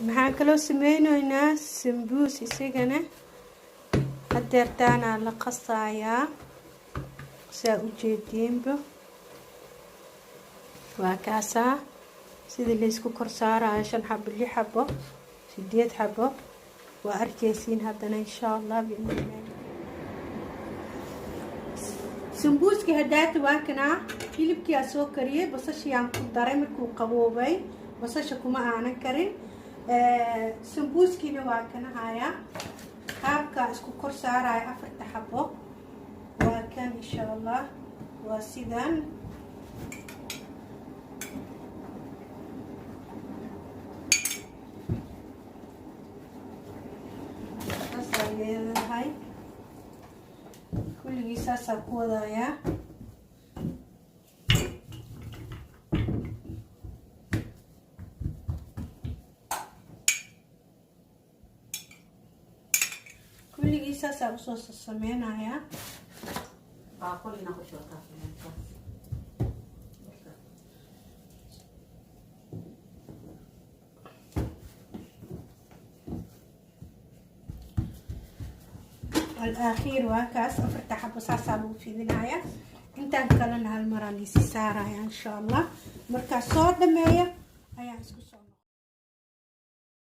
maxaan kaloo sameynaynaa sambuus isagana hadeertaana la qasayaa saa u jeediinba waa kaasaa sidii laysku kor saarayo 5 xabo 6 xabo 8 xabo waa arkaysiin haddana insha Allah sambuuska hadaata waa kana hilibkii aan soo kariyay basashii aan ku daray markuu qaboobay basasha kuma aanan karin sambuuskiina waa kana haya qaabka isku kor saarayo 4 xabo waa kan insha Allah waa sidan leedahay kulligiisa saa ku wadaya kulligiisa saa soo sameynaya baaqolina ku shaqaa الأخير وهكاس أفتح بصاصة لو في النهاية انت كلنا هالمرة اللي سارة إن شاء الله مركز صوت دمية هيا اسكو